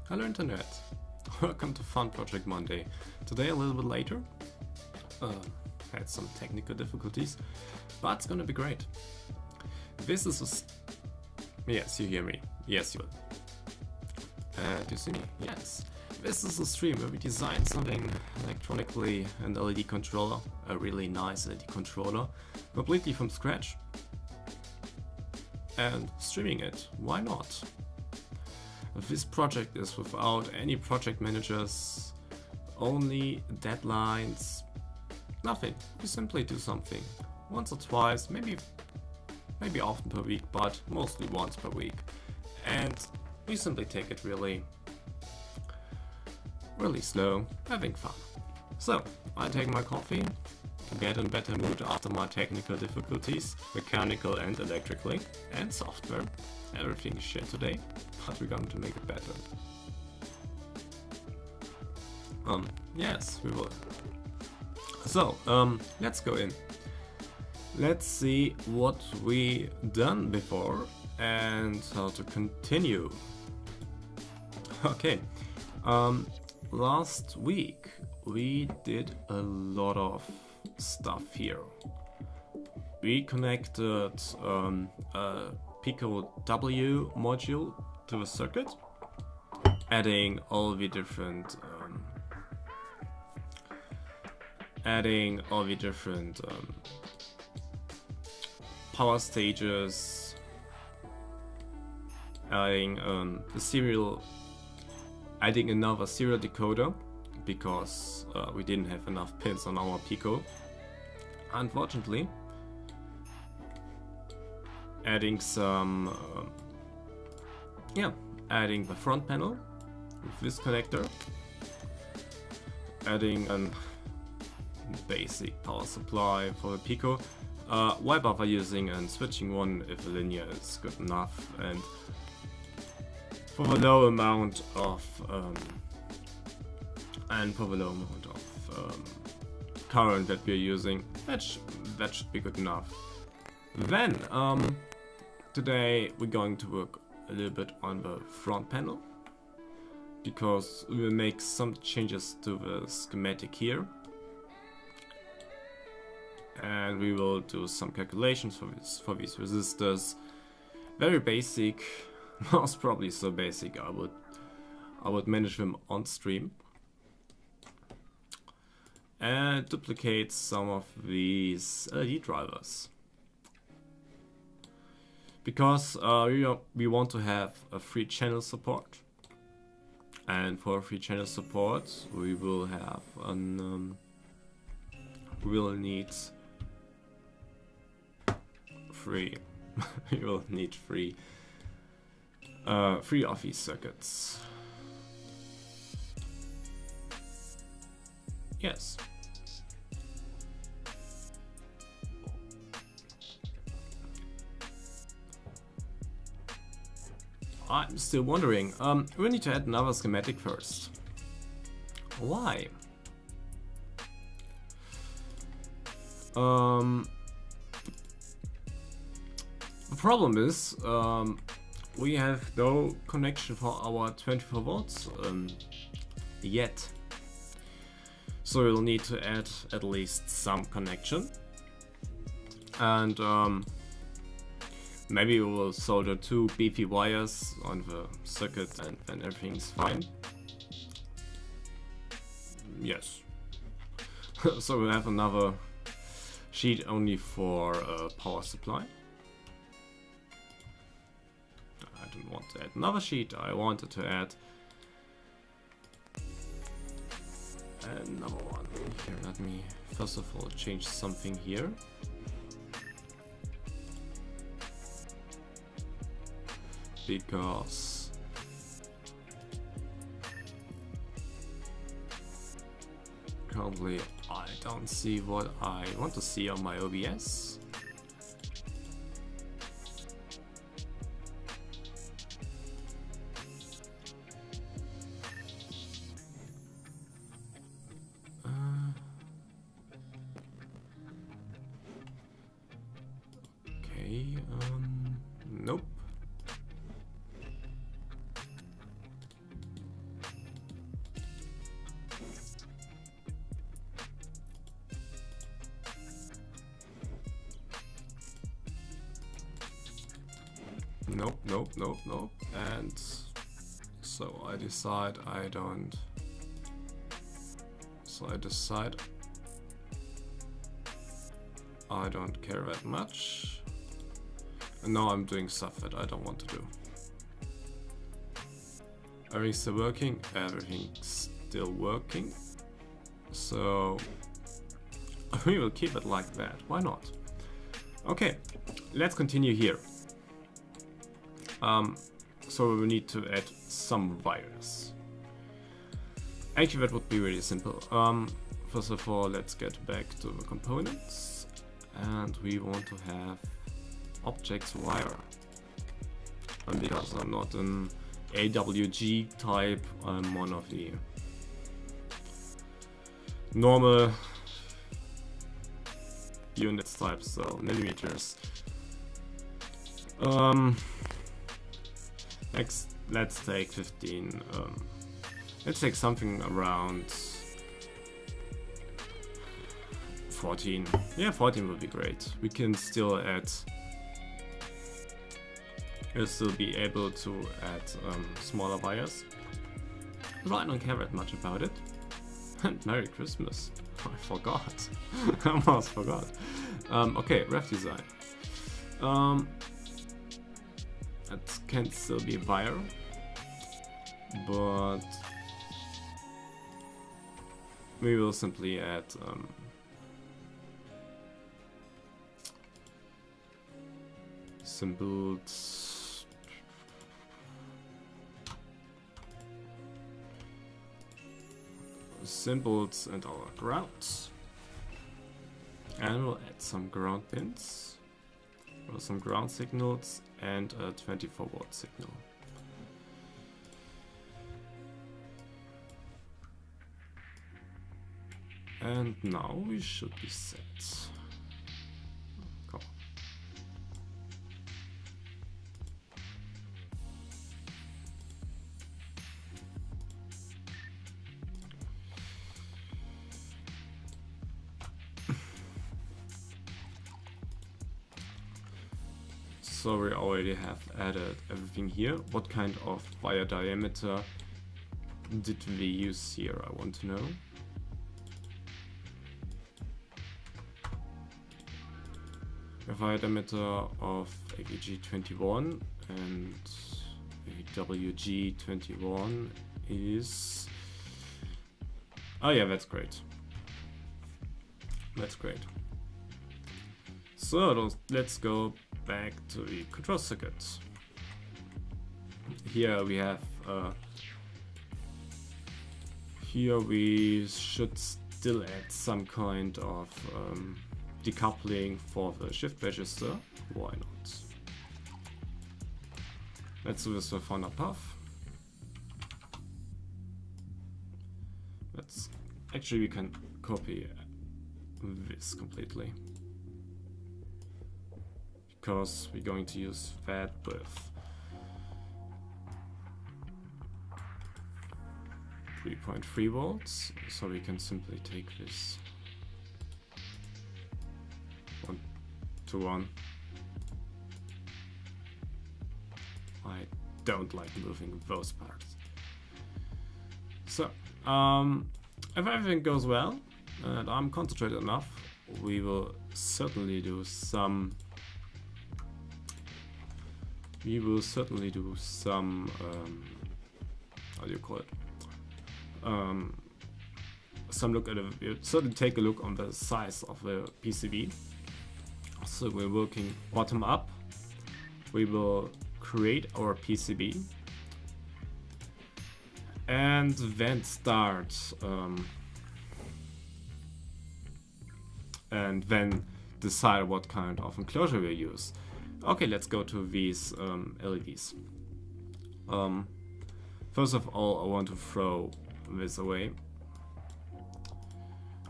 Hello Internet! Welcome to Fun Project Monday. Today a little bit later. Had some technical difficulties, but it's gonna be great. This is Yes, you hear me. Yes, you will. Do you see me? Yes. This is a stream where we designed something electronically, an LED controller, a really nice LED controller, completely from scratch. And streaming it, why not? This project is without any project managers, only deadlines, nothing. We simply do something once or twice, maybe often per week, but mostly once per week. And we simply take it really slow, having fun. So, I take my coffee to get in better mood after my technical difficulties, mechanical and electrically, and software. Everything is shit today, but we're going to make it better. Yes, we will. So, let's go in. Let's see what we done before and how to continue. Okay, last week we did a lot of stuff here. We connected a Pico W module to a circuit, adding all the different power stages, adding another serial decoder because we didn't have enough pins on our Pico, unfortunately. Adding adding the front panel with this connector, adding a basic power supply for the Pico, why bother using and switching one if the linear is good enough, and for the low amount of current that we're using, that should be good enough. Then today we're going to work a little bit on the front panel because we will make some changes to the schematic here, and we will do some calculations for these resistors. Very basic, most probably so basic I would manage them on stream, and duplicate some of these LED drivers. Because we want to have a 3-channel support, and for 3-channel support we will have we will need three we will need three of these circuits. Yes. I'm still wondering, we need to add another schematic first. Why? The problem is, we have no connection for our 24 volts yet. So we'll need to add at least some connection. And maybe we will solder 2 beefy wires on the circuit and then everything's fine. Yes. So we'll have another sheet only for power supply. I didn't want to add another sheet, I wanted to add another one. Here, let me first of all change something here. Because currently I don't see what I want to see on my OBS. Okay, nope. Nope, nope, nope, nope. And so I decide I don't. So I decide I don't care that much. And now I'm doing stuff that I don't want to do. Everything's still working, everything's still working. So we will keep it like that. Why not? Okay, let's continue here. So we need to add some wires. Actually, that would be really simple. First of all, let's get back to the components, and we want to have objects wire. And because I'm not an AWG type, I'm one of the normal units types, so millimeters. Next, let's take 15. Let's take something around 14. Yeah, 14 would be great. We can still add. We'll still be able to add smaller wires. So I don't care that much about it. And Merry Christmas. I forgot. I almost forgot. Okay, ref design. That can still be wire, but we will simply add symbols. Symbols and our grounds. And we'll add some ground pins, or some ground signals, and a 24-volt signal. And now we should be set. Come on. So we already have added everything here. What kind of wire diameter did we use here? I want to know. A wire diameter of AWG21 and AWG21 is... Oh yeah, that's great. That's great. So let's go back to the control circuit. Here we have here we should still add some kind of decoupling for the shift register. Why not? Let's do this with on a puff. Let's actually we can copy this completely, because we're going to use that with 3.3 volts, so we can simply take this 1 to 1. I don't like moving those parts. So, if everything goes well and I'm concentrated enough, we will certainly do some how do you call it? Some look at we'll certainly take a look on the size of the PCB. So we're working bottom up. We will create our PCB and then start and then decide what kind of enclosure we use. Okay, let's go to these LEDs. First of all, I want to throw this away.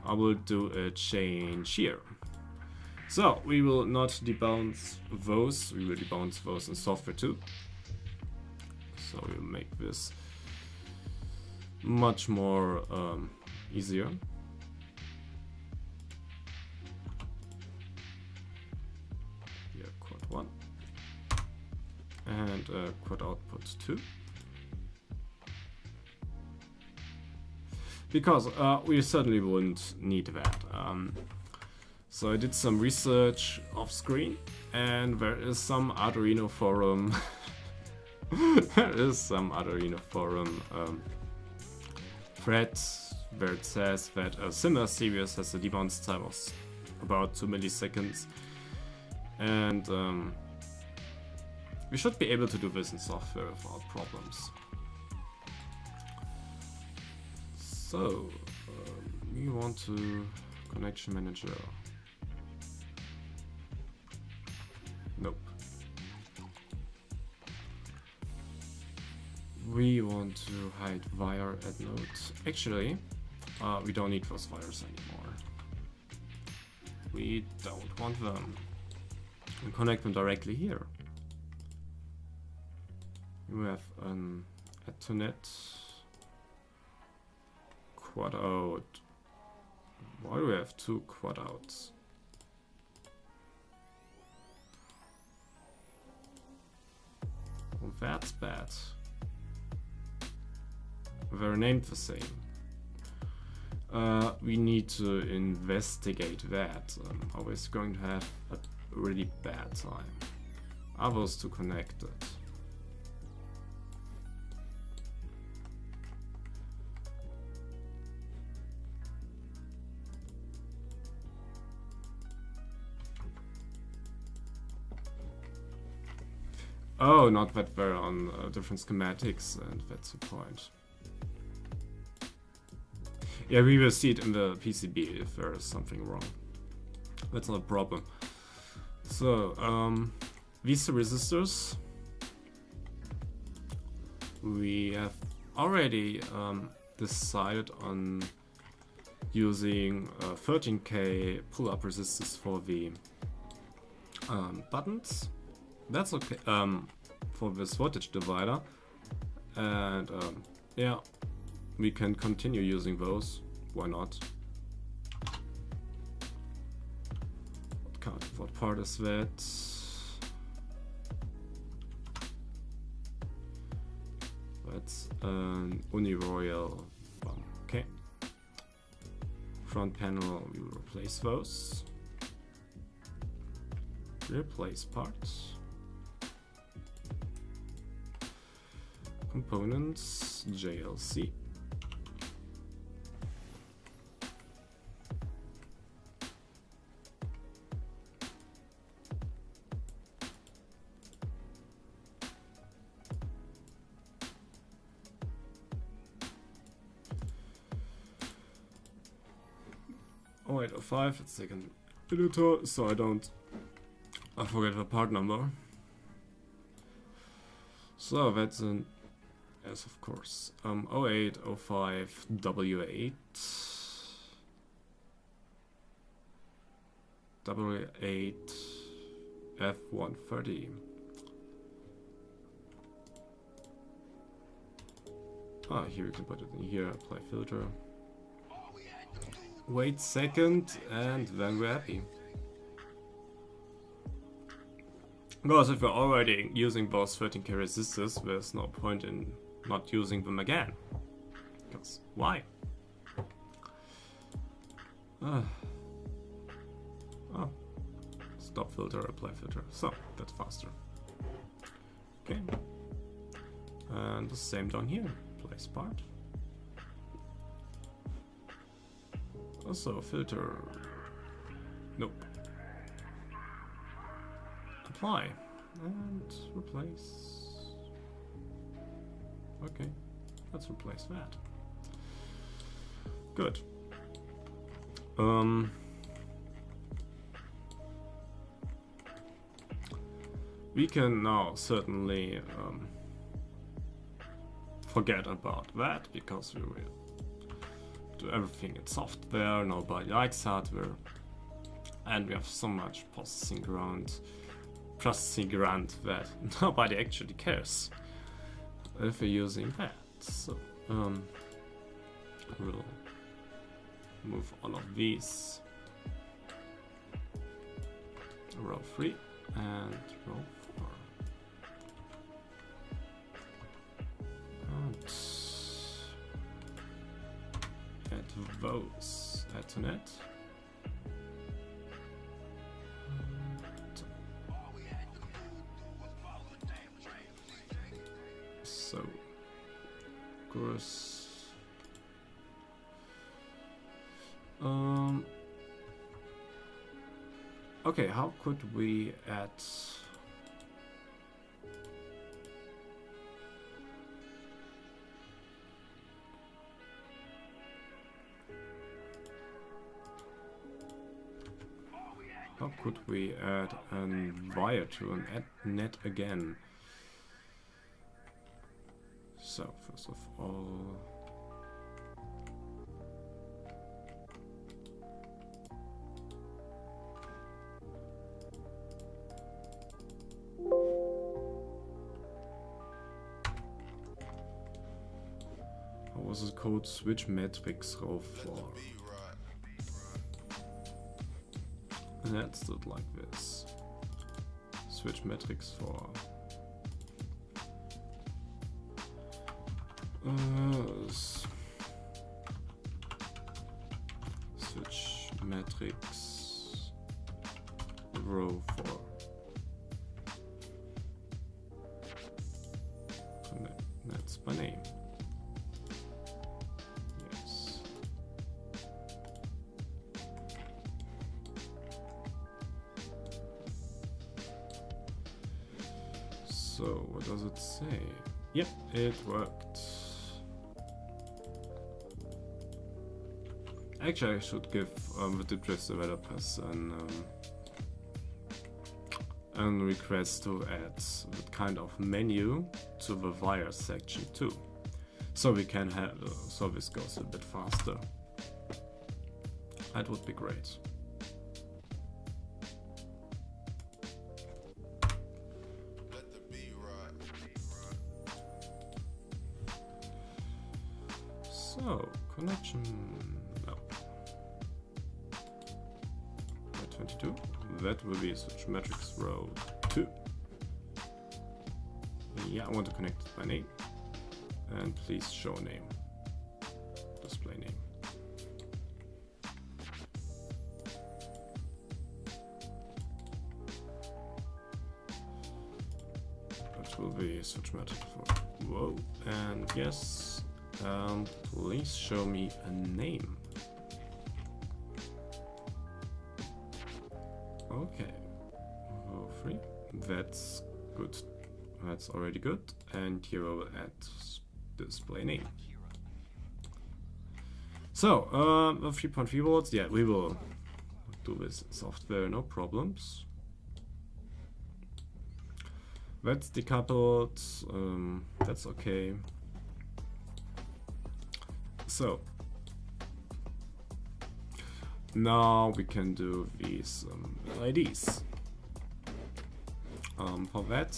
I will do a change here. So we will not debounce those, we will debounce those in software too. So we'll make this much more easier. Here, quad 1. and quad output 2. Because we certainly wouldn't need that. So I did some research off screen, and there is some Arduino forum. There is some Arduino forum thread where it says that a similar series has a debounce time of about 2 milliseconds, and we should be able to do this in software without problems. So we want to connection manager. Nope. We want to hide wire at node. Actually, we don't need those wires anymore. We don't want them. We connect them directly here. We have an Ethernet quad out. Why do we have 2 quad outs? Well, that's bad. They're named the same. We need to investigate that. Always going to have a really bad time. Are those two connected? Oh, not that they're on different schematics, and that's the point. Yeah, we will see it in the PCB if there is something wrong. That's not a problem. So, these resistors, we have already decided on using 13K pull-up resistors for the buttons. That's okay for this voltage divider, and yeah, we can continue using those. Why not? What part is that? That's an Uniroyal one. Okay. Front panel, we will replace those. Replace parts. Components, JLC. Oh wait, 05, it's second editor, so I forget the part number. So that's an S, of course. 08, 05, W8, W8, F130. Ah, here you can put it in here, apply filter. Wait second, and then we're happy. Because if we're already using those 13K resistors, there's no point in not using them again. Because why? Oh, stop filter, apply filter. So that's faster. Okay, and the same down here. Place part. Also filter. Nope. Apply and replace. Okay, let's replace that. Good. We can now certainly forget about that, because we will do everything in software. Nobody likes hardware, and we have so much processing ground that nobody actually cares if we're using that. So we'll move all of these row 3 and row 4. those. Add to net. So, of course. Okay, how could we add? How could we add a wire to an net again? So, first of all, how was the code switch matrix row for? Let's do it like this. Switch matrix for switch matrix row for that's by name. Yes. So what does it say? Yep, it worked. Actually, I should give the Depress developers an request to add that kind of menu to the wire section too, so we can have so this goes a bit faster. That would be great. So connection. 22. That will be switch matrix row 2. Yeah, I want to connect it by name. And please show name. Display name. That will be switch matrix for whoa. And yes, please show me a name. Okay, row 3, that's good, that's already good, and here I will add display name. So, 3.3 volts, yeah, we will do this in software, no problems. That's decoupled, that's okay. So, now we can do these LEDs. For that,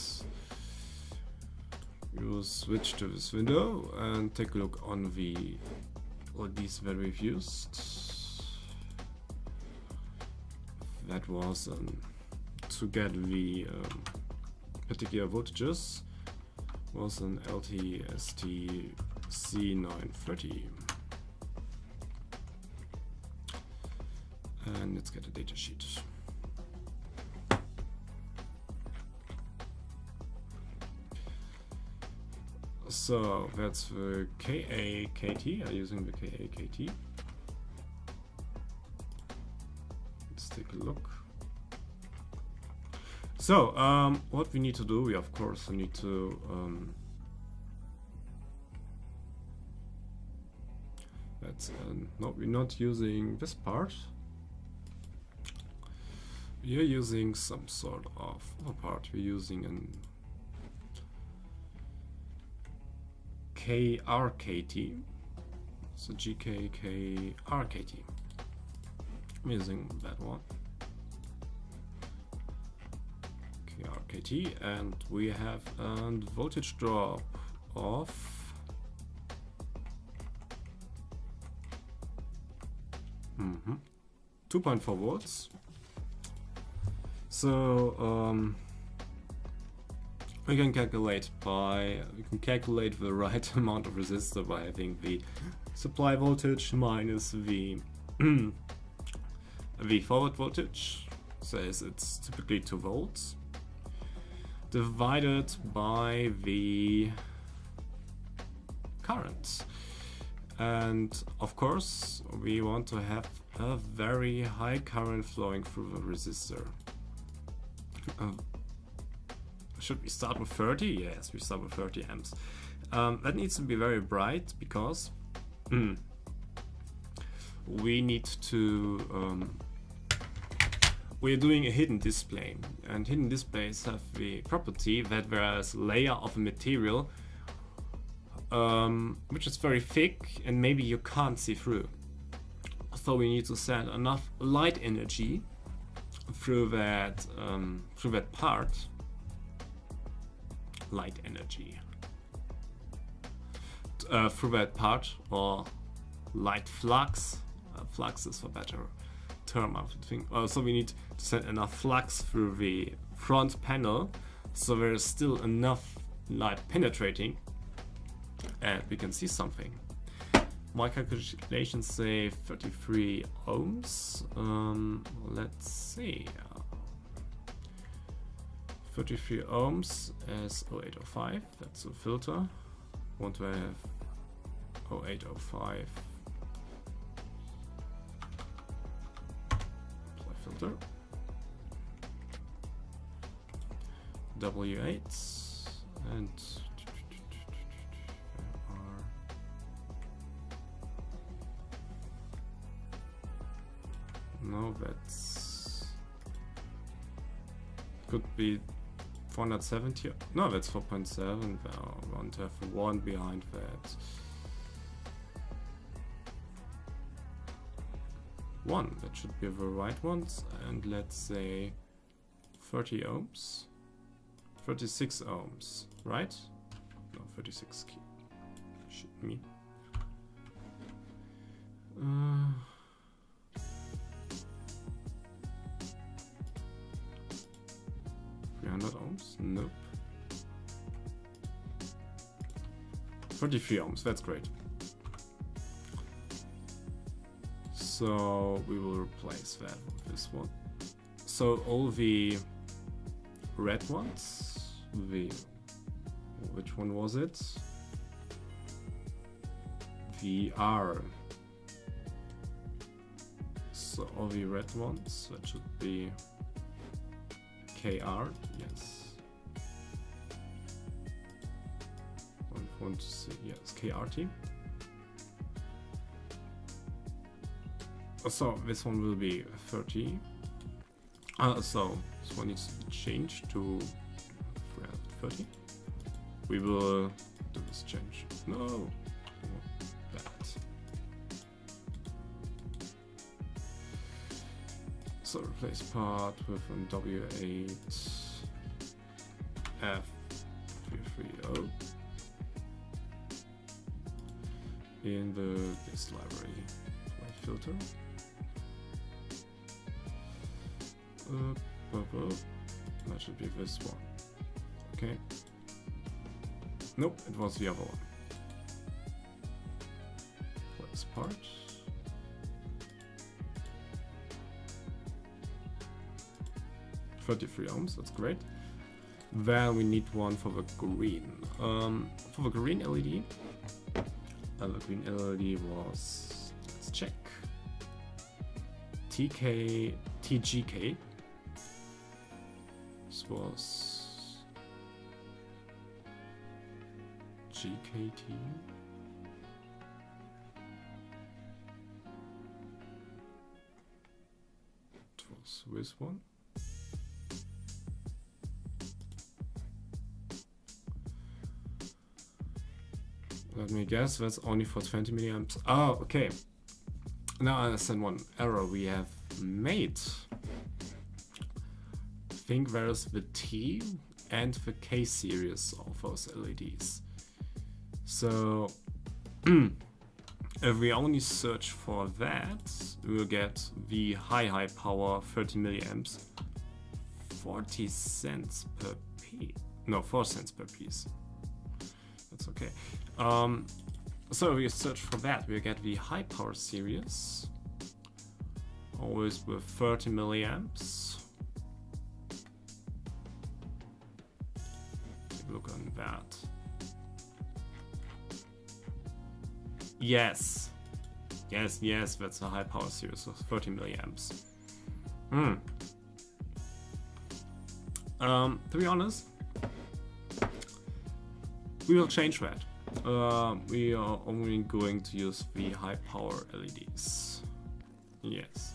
you switch to this window and take a look on the LEDs that we've used. That was to get the particular voltages was an LTST C930. And let's get a data sheet. So that's the KA-KT, I'm using the KA-KT. Let's take a look. So what we need to do, we of course need to no, we're not using this part. We are using some sort of other part. We're using an KRKT. So GKKRKT. I'm using that one. KRKT, and we have a voltage drop of 2.4 volts. So we can calculate the right amount of resistor by having the supply voltage minus the the forward voltage, says it's typically 2 volts, divided by the current. And of course we want to have a very high current flowing through the resistor. Should we start with 30? Yes, we start with 30 amps. That needs to be very bright because we need to we're doing a hidden display, and hidden displays have the property that there is a layer of a material which is very thick and maybe you can't see through. So we need to send enough light energy through that part. Light energy through that part, or light flux. Flux is a better term, I think. So we need to send enough flux through the front panel, so there is still enough light penetrating, and we can see something. My calculations say 33 ohms. Let's see. 33 ohms as 0805. That's a filter. Want to have 0805 apply filter. W8 and no, that's could be 470. No, that's 4.7. I want to have a 1 behind that. 1, that should be the right ones, and let's say 30 ohms. 36 ohms, right? No, 36. Shit me. 300 ohms? Nope. 33 ohms, that's great. So we will replace that with this one. So all the red ones, which one was it? VR. So all the red ones, that should be KR, yes. I want to see, yes, KRT. So this one will be 30. So this one needs to be changed to 30. We will do this change. No, that. So replace part with an W8 F330 in this library. Filter. That should be this one. Okay. Nope, it was the other one. Place part. $33 ohms, that's great. Then we need one for the green. For the green LED, the green LED was, let's check. TGK. This was GKT. It was this one. Let me guess, that's only for 20 milliamps. Oh, okay. Now I understand one error we have made. I think there's the T and the K series of those LEDs. So if we only search for that, we'll get the high power 30 milliamps, 40 cents per P. No, 4 cents per piece. That's okay. So we search for that. We get the high power series, always with 30 milliamps. Look on that. Yes, that's a high power series of 30 milliamps. To be honest, we will change that. We are only going to use the high power LEDs. Yes.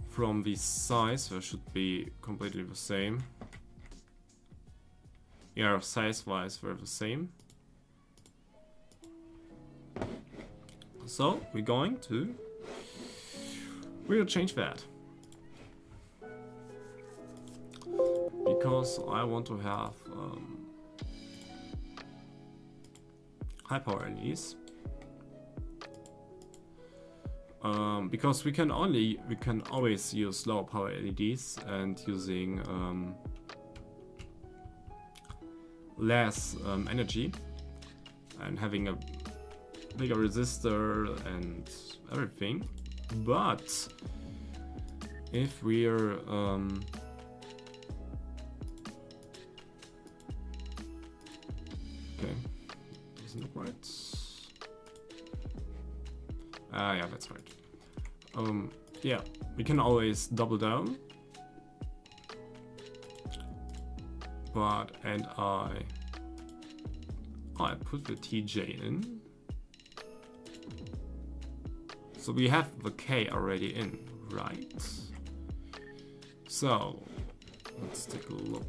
From the size, there should be completely the same. Yeah, size wise, they're the same. So we'll change that. Because I want to have high power LEDs. Because we can always use lower power LEDs and using less energy and having a bigger resistor and everything. But if we're okay, doesn't look right. Yeah, that's right. Yeah, we can always double down. But I put the TJ in. So we have the K already in, right? So let's take a look.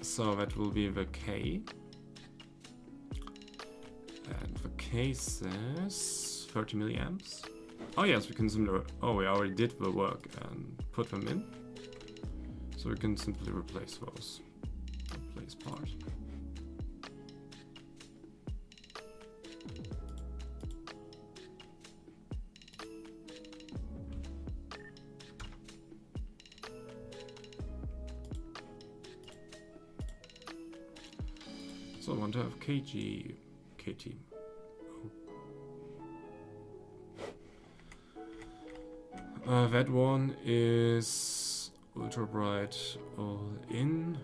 So that will be the K. And the K says 30 milliamps. Oh yes, we can simply, we already did the work and put them in. So we can simply replace those. Replace part. So I want to have KG, KT. That one is ultra bright all in.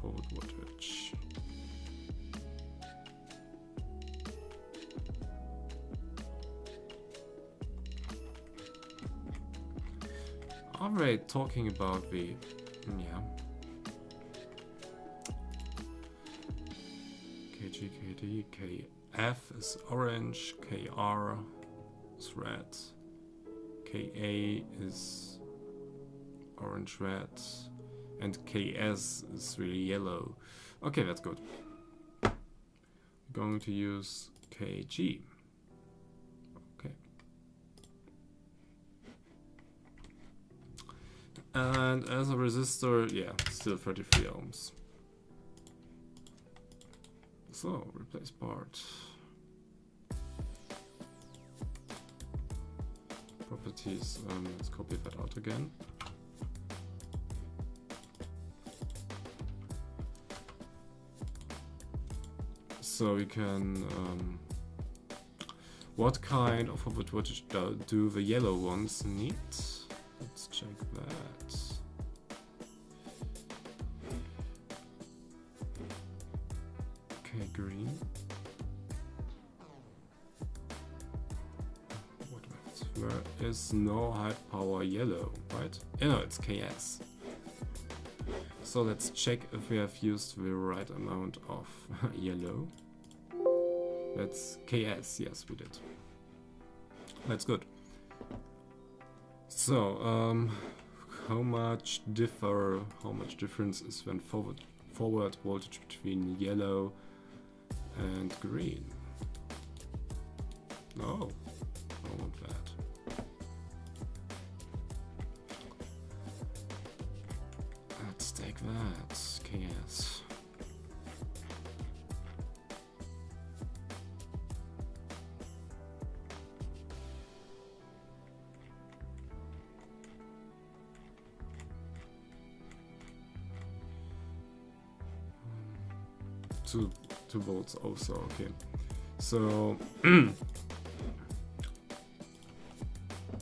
Port wattage. Alright, talking about the KG, KD, KF is orange, KR is red, KA is orange red, and KS is really yellow. Okay, that's good. I'm going to use KG. Okay. And as a resistor, yeah, still 33 ohms. So, replace part. Properties, let's copy that out again. So we can, what kind of output voltage do the yellow ones need? Let's check that. Okay, green. What else? There is no high power yellow, right? No, it's KS. So let's check if we have used the right amount of yellow. That's KS, yes we did. That's good. So, how much difference is then forward voltage between yellow and green? No, I want that. take that. KS. Two volts also, okay. So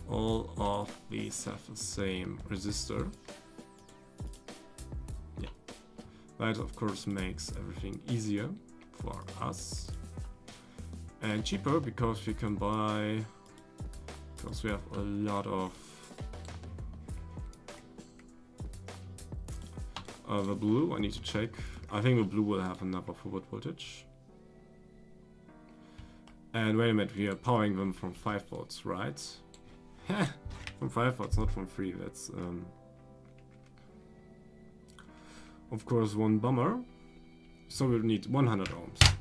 all of these have the same resistor. Yeah. That of course makes everything easier for us. And cheaper because we can buy, because we have a lot of the blue. I need to check. I think the blue will have another forward voltage. And wait a minute, we are powering them from 5 volts, right? From 5 volts, not from 3. That's of course one bummer. So we'll need 100 ohms.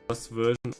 first version.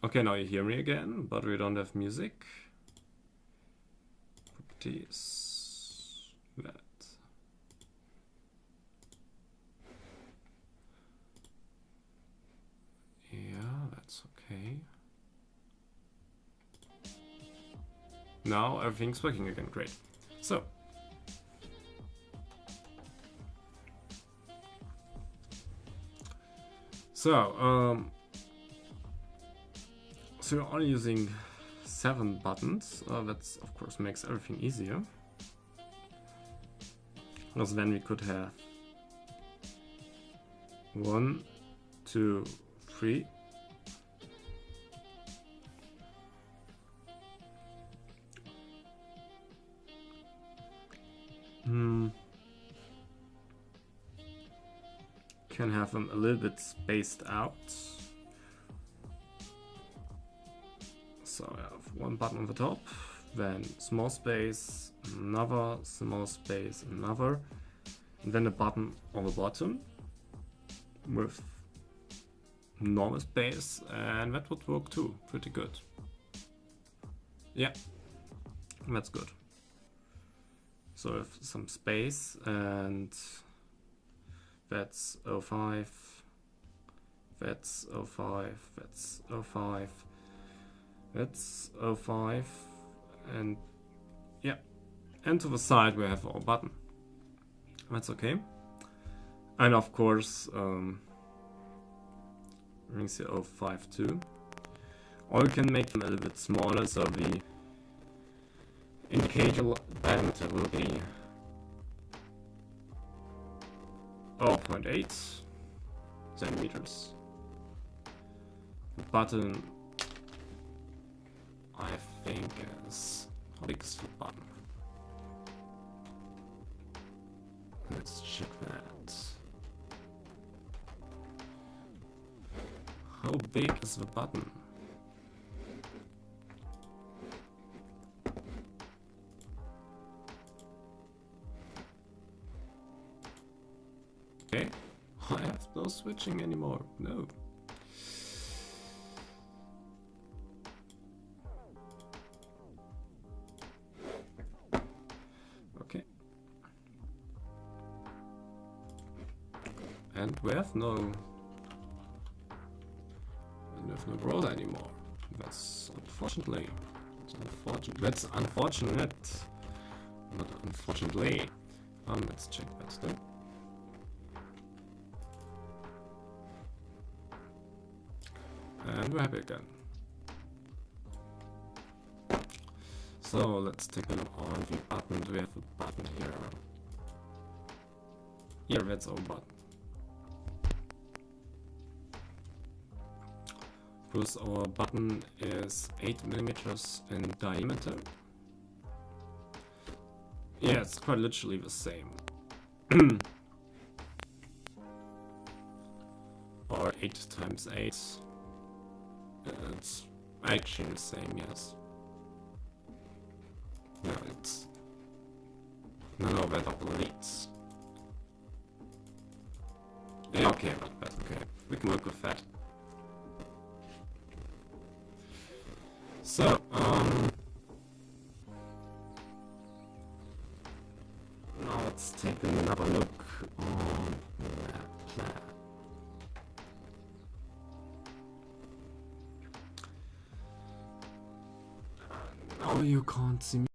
Okay, now you hear me again, but we don't have music. Properties. That. Yeah, that's okay. Now everything's working again. Great. So. So you're only using 7 buttons. That's of course makes everything easier. Because then we could have 1, 2, 3. Can have them a little bit spaced out. So I have 1 button on the top, then small space, another small space, another, and then a button on the bottom with normal space, and that would work too. Pretty good. Yeah, that's good. So with some space, and that's 05, that's 05, that's 05, that's 05, and yeah, and to the side we have our button. That's okay. And of course, rings here 05 too. Or you can make them a little bit smaller, so the indicator diameter will be 0.8 centimeters. The button, I think, is how big is the button? Let's check that. How big is the button? Okay, I have no switching anymore. No. Okay. And we have no road anymore. That's unfortunately. That's unfortunate. Not unfortunately. Let's check that still. And we're happy again. So let's take a look on the button. Do we have a button here? Here, that's our button. Because our button is 8mm in diameter. Yeah, it's quite literally the same. Or 8 times 8. It's actually the same, yes. No, it's none of that obsoletes. Yeah, okay, but that's okay. We can work with that. So, now let's take another look on that plan. Now you can't see me.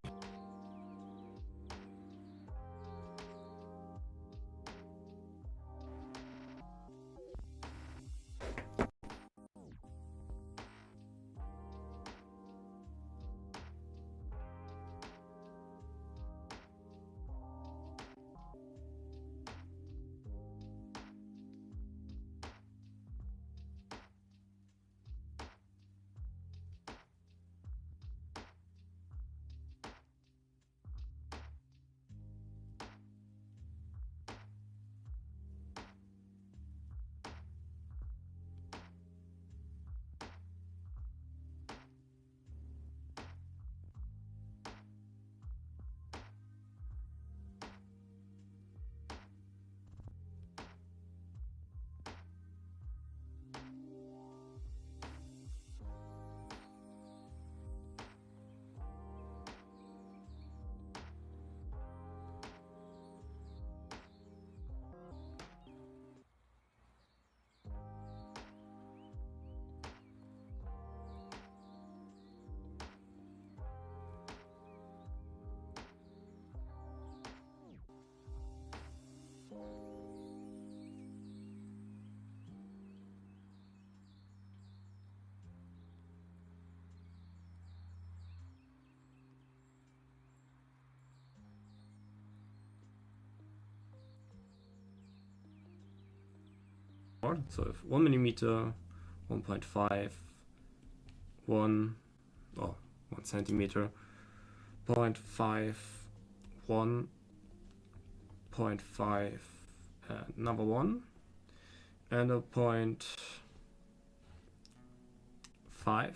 So if 1 millimeter, 1.5, 1 centimeter, 0.5, 1.5, number 1, and a 0.5.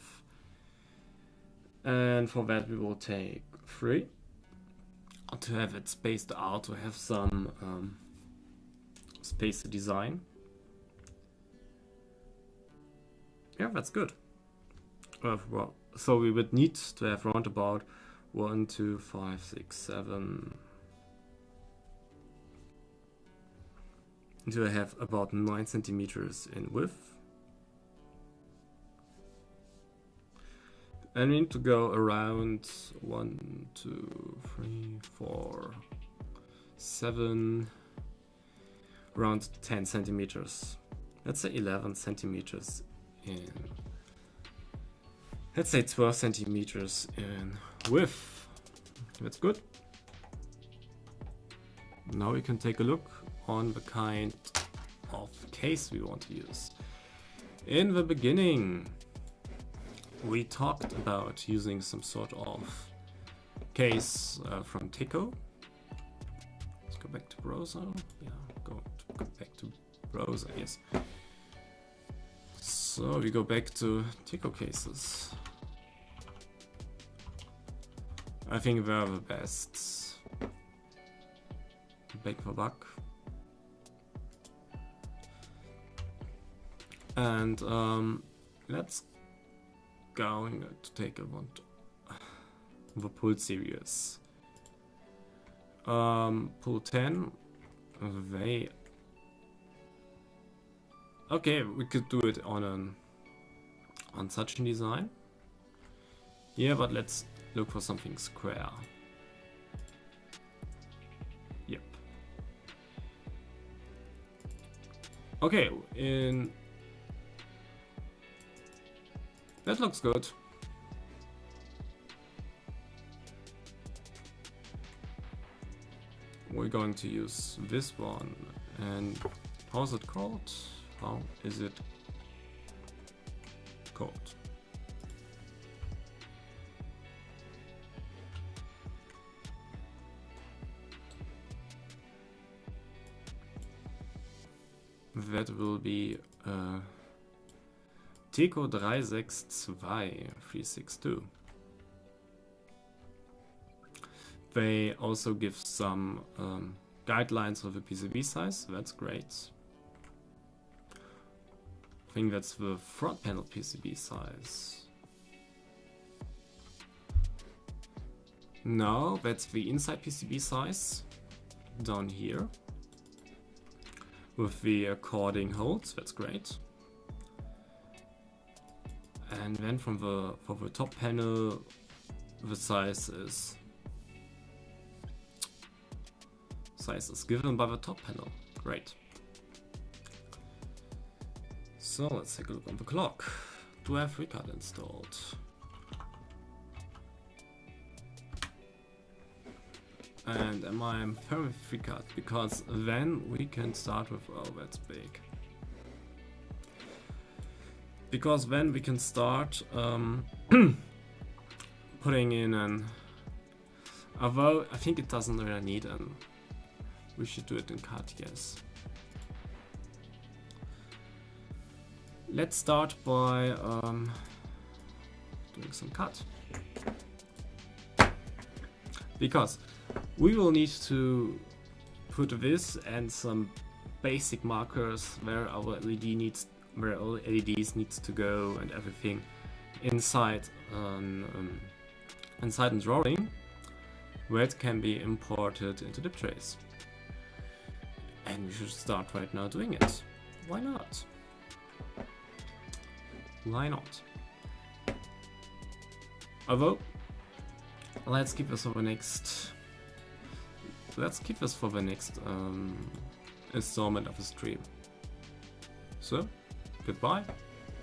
And for that we will take 3 to have it spaced out, to have some space to design. Yeah, that's good. Well, so we would need to have around about 1, 2, 5, 6, 7. To have about 9 centimeters in width. And we need to go around 1, 2, 3, 4, 7, around 10 centimeters. Let's say 11 centimeters in, let's say 12 centimeters in width. That's good. Now we can take a look on the kind of case we want to use. In the beginning, we talked about using some sort of case from Tico. Let's go back to browser. Yeah, go back to browser, yes. So we go back to Tico cases. I think they're the best. Back for buck. And let's going to take a one the pull series. Pull 10. They okay, we could do it on such a design. Yeah, but let's look for something square. Yep. Okay, that looks good. We're going to use this one. And how's it called? How is it called? That will be Tico 362. They also give some guidelines for the PCB size. That's great. I think that's the front panel PCB size. No, that's the inside PCB size down here with the according holes. That's great. And then for the top panel, the size is given by the top panel. Great. So let's take a look on the clock. Do I have FreeCAD installed? And am I firm with FreeCAD? Because then we can start with, oh, that's big. Because then we can start putting in an, although I think it doesn't really need an, we should do it in CAD, yes. Let's start by doing some cut. Because we will need to put this and some basic markers where our where all LEDs needs to go and everything inside inside a drawing, where it can be imported into the trace. And we should start right now doing it. Why not? Why not? Although, let's keep this for the next. Let's keep this for the next installment of the stream. So, goodbye.